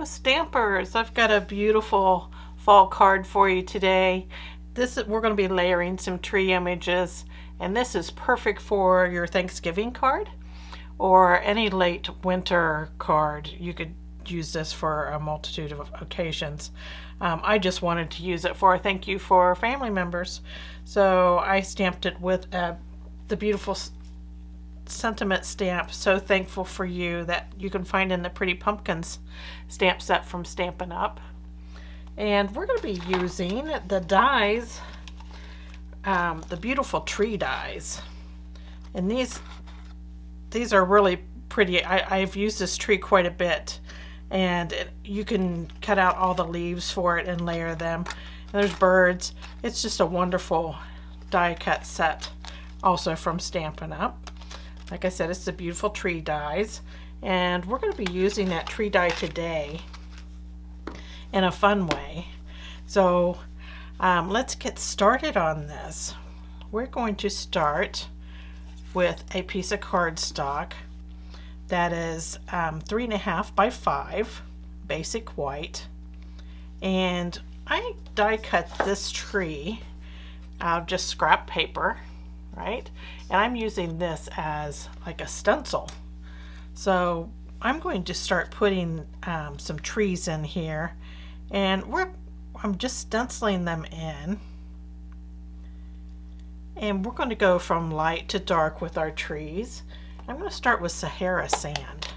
Stampers, I've got a beautiful fall card for you today. We're going to be layering some tree images, and this is perfect for your Thanksgiving card or any late winter card. You could use this for a multitude of occasions. I just wanted to use it for a thank you for family members, so I stamped it with the beautiful sentiment stamp, So Thankful for You, that you can find in the Pretty Pumpkins stamp set from Stampin' Up. And we're going to be using the dies, the beautiful tree dies. And these are really pretty. I've used this tree quite a bit, and you can cut out all the leaves for it and layer them. And there's birds. It's just a wonderful die cut set, also from Stampin' Up. Like I said, it's the beautiful tree dies, and we're going to be using that tree die today in a fun way. So let's get started on this. We're going to start with a piece of cardstock that is 3.5 by 5, basic white, and I die cut this tree out of just scrap paper, right? And I'm using this as like a stencil. So I'm going to start putting some trees in here, and I'm just stenciling them in. And we're going to go from light to dark with our trees. I'm going to start with Sahara sand.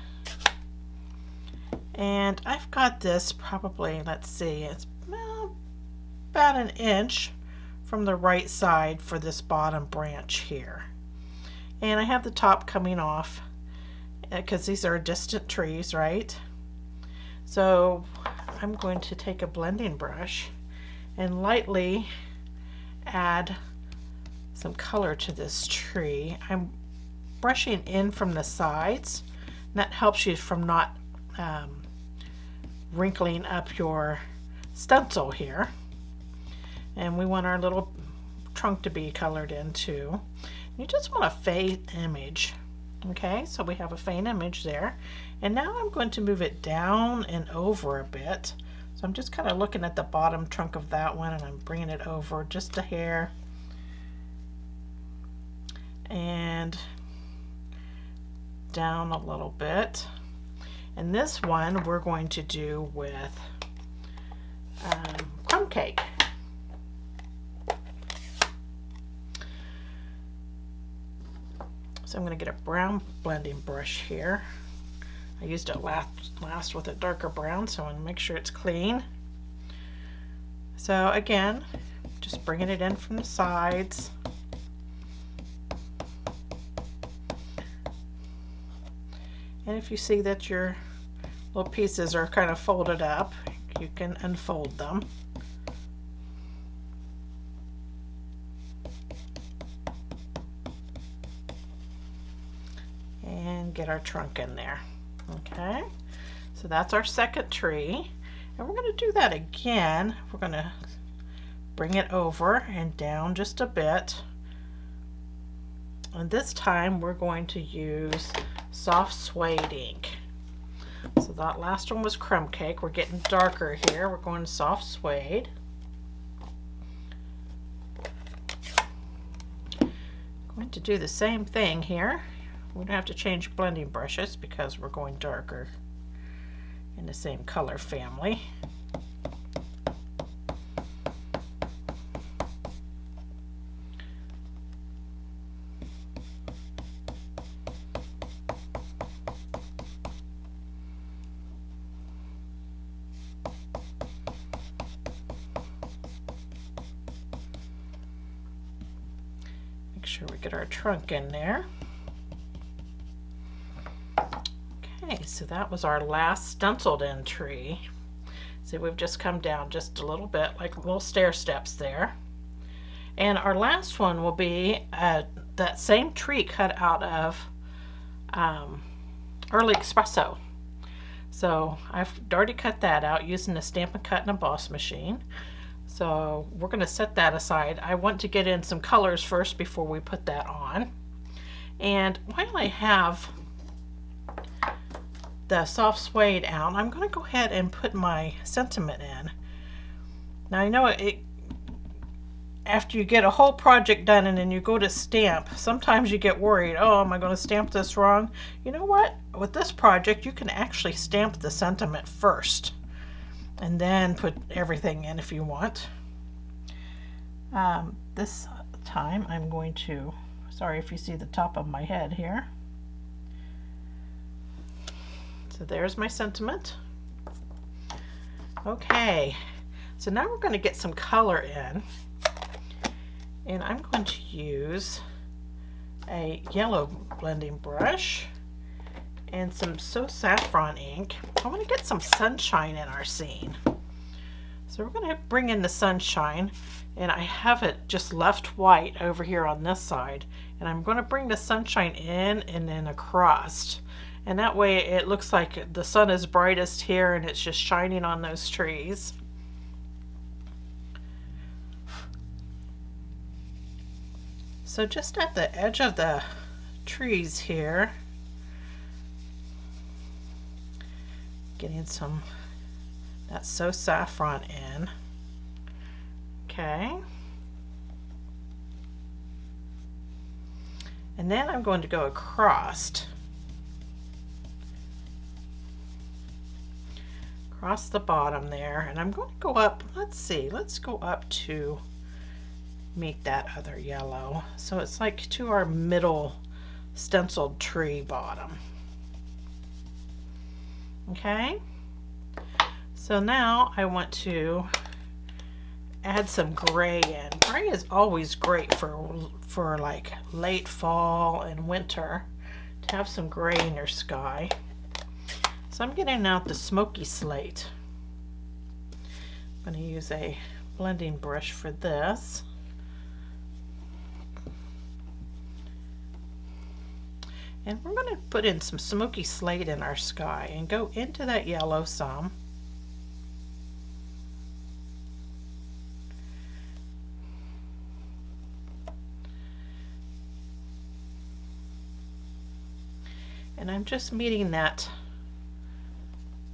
And I've got this probably, let's see, it's about an inch from the right side for this bottom branch here. And I have the top coming off because these are distant trees, right? So I'm going to take a blending brush and lightly add some color to this tree. I'm brushing in from the sides, and that helps you from not wrinkling up your stencil here. And we want our little trunk to be colored in too. You just want a faint image. Okay, so we have a faint image there. And now I'm going to move it down and over a bit. So I'm just kind of looking at the bottom trunk of that one, and I'm bringing it over just a hair. And down a little bit. And this one we're going to do with crumb cake. So I'm going to get a brown blending brush here. I used it last with a darker brown, so I want to make sure it's clean. So again, just bringing it in from the sides. And if you see that your little pieces are kind of folded up, you can unfold them. And get our trunk in there. Okay, so that's our second tree, and we're going to do that again. We're going to bring it over and down just a bit, and this time we're going to use soft suede ink. So that last one was crumb cake. We're getting darker here. We're going to soft suede. Going to do the same thing here. We don't have to change blending brushes because we're going darker in the same color family. Make sure we get our trunk in there. Okay, so that was our last stenciled in tree. See, we've just come down just a little bit, like little stair steps there. And our last one will be that same tree cut out of early Espresso. So I've already cut that out using the Stampin' Cut and Emboss machine. So we're going to set that aside. I want to get in some colors first before we put that on. And while I have the soft suede out, I'm going to go ahead and put my sentiment in. Now I know after you get a whole project done and then you go to stamp, sometimes you get worried, oh, am I going to stamp this wrong? You know what? With this project, you can actually stamp the sentiment first and then put everything in if you want. This time I'm going to, sorry if you see the top of my head here. So there's my sentiment. Okay, so now we're going to get some color in. And I'm going to use a yellow blending brush and some So Saffron ink. I want to get some sunshine in our scene. So we're going to bring in the sunshine, and I have it just left white over here on this side. And I'm going to bring the sunshine in and then across. And that way it looks like the sun is brightest here and it's just shining on those trees. So just at the edge of the trees here, getting some that So Saffron in. Okay. And then I'm going to go across the bottom there, and I'm going to go up, let's go up to meet that other yellow. So it's like to our middle stenciled tree bottom. Okay, so now I want to add some gray in. Gray is always great for like late fall and winter, to have some gray in your sky. So I'm getting out the smoky slate. I'm going to use a blending brush for this. And we're going to put in some smoky slate in our sky and go into that yellow some. And I'm just meeting that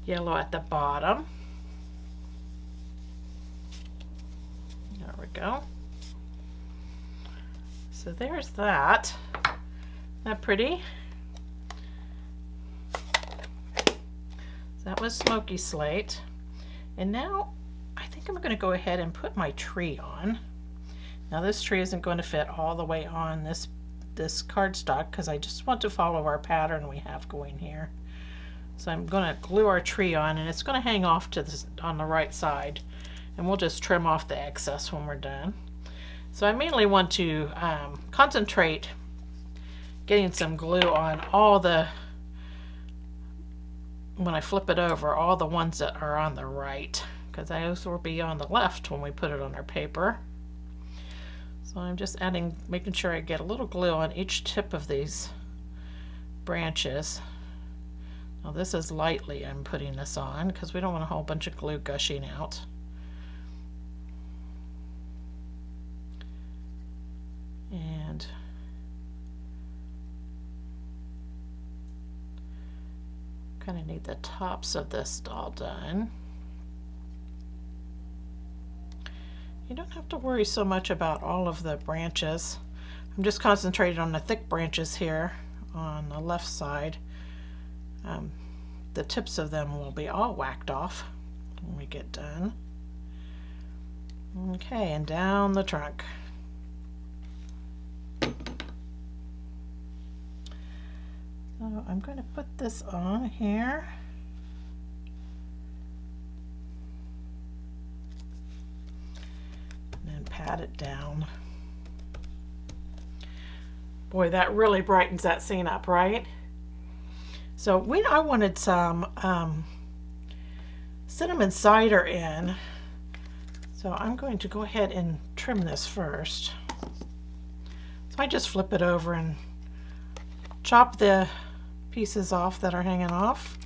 yellow at the bottom. There we go. So there's that. Isn't that pretty? So that was smoky slate. And now I think I'm going to go ahead and put my tree on. Now this tree isn't going to fit all the way on this cardstock because I just want to follow our pattern we have going here. So I'm going to glue our tree on, and it's going to hang off to this on the right side, and we'll just trim off the excess when we're done. So I mainly want to concentrate getting some glue on all the, when I flip it over, all the ones that are on the right, because those will be on the left when we put it on our paper. So I'm just making sure I get a little glue on each tip of these branches. Now this is lightly I'm putting this on because we don't want a whole bunch of glue gushing out. And kind of need the tops of this all done. You don't have to worry so much about all of the branches. I'm just concentrating on the thick branches here on the left side. The tips of them will be all whacked off when we get done. Okay, and down the trunk. So I'm going to put this on here. And then pat it down. Boy, that really brightens that scene up, right? So I wanted some cinnamon cider in. So I'm going to go ahead and trim this first. So I just flip it over and chop the pieces off that are hanging off,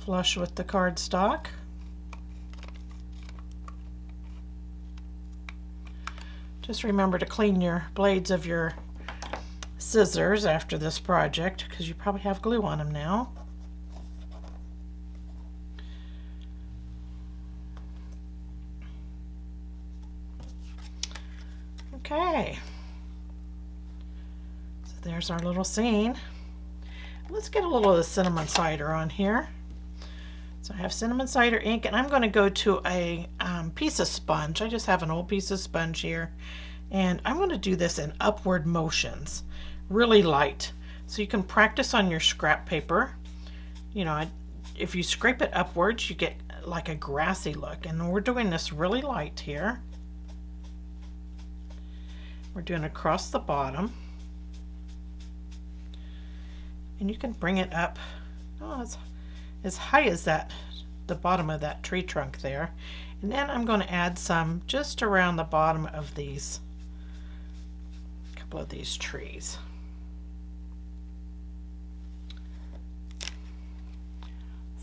flush with the cardstock. Just remember to clean your blades of your scissors after this project because you probably have glue on them now. Okay, so there's our little scene. Let's get a little of the cinnamon cider on here. So I have cinnamon cider ink, and I'm going to go to a piece of sponge. I just have an old piece of sponge here, and I'm going to do this in upward motions, really light, so you can practice on your scrap paper. You know, if you scrape it upwards, you get like a grassy look, and we're doing this really light here. We're doing across the bottom, and you can bring it up as high as the bottom of that tree trunk there. And then I'm going to add some just around the bottom of these, a couple of these trees.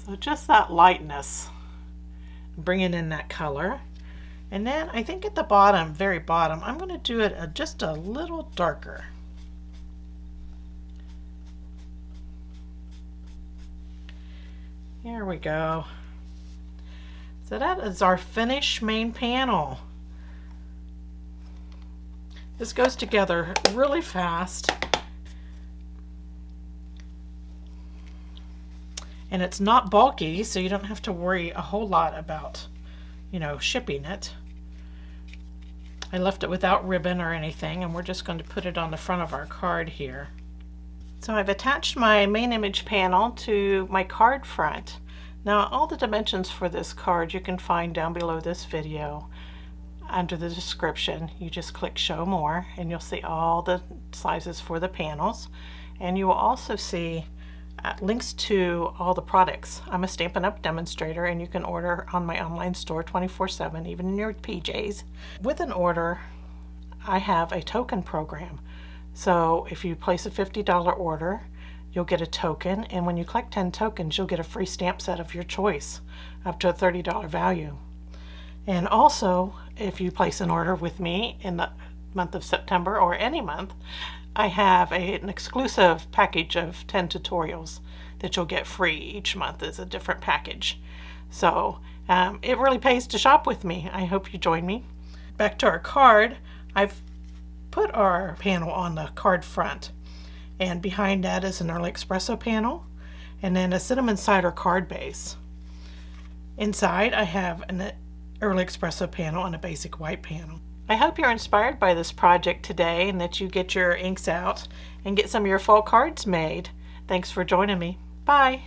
So just that lightness, bringing in that color. And then I think at the bottom, very bottom, I'm going to do it just a little darker. Here we go. So that is our finished main panel. This goes together really fast. And it's not bulky, so you don't have to worry a whole lot about, you know, shipping it. I left it without ribbon or anything, and we're just going to put it on the front of our card here. So I've attached my main image panel to my card front. Now all the dimensions for this card you can find down below this video under the description. You just click show more and you'll see all the sizes for the panels, and you will also see links to all the products. I'm a Stampin' Up demonstrator, and you can order on my online store 24/7, even in your PJs. With an order, I have a token program. So if you place a $50 order, you'll get a token, and when you collect 10 tokens, you'll get a free stamp set of your choice, up to a $30 value. And also, if you place an order with me in the month of September or any month, I have an exclusive package of 10 tutorials that you'll get free. Each month is a different package. So it really pays to shop with me. I hope you join me. Back to our card, I've put our panel on the card front, and behind that is an early espresso panel, and then a cinnamon cider card base. Inside I have an early espresso panel and a basic white panel. I hope you're inspired by this project today, and that you get your inks out and get some of your fall cards made. Thanks for joining me. Bye.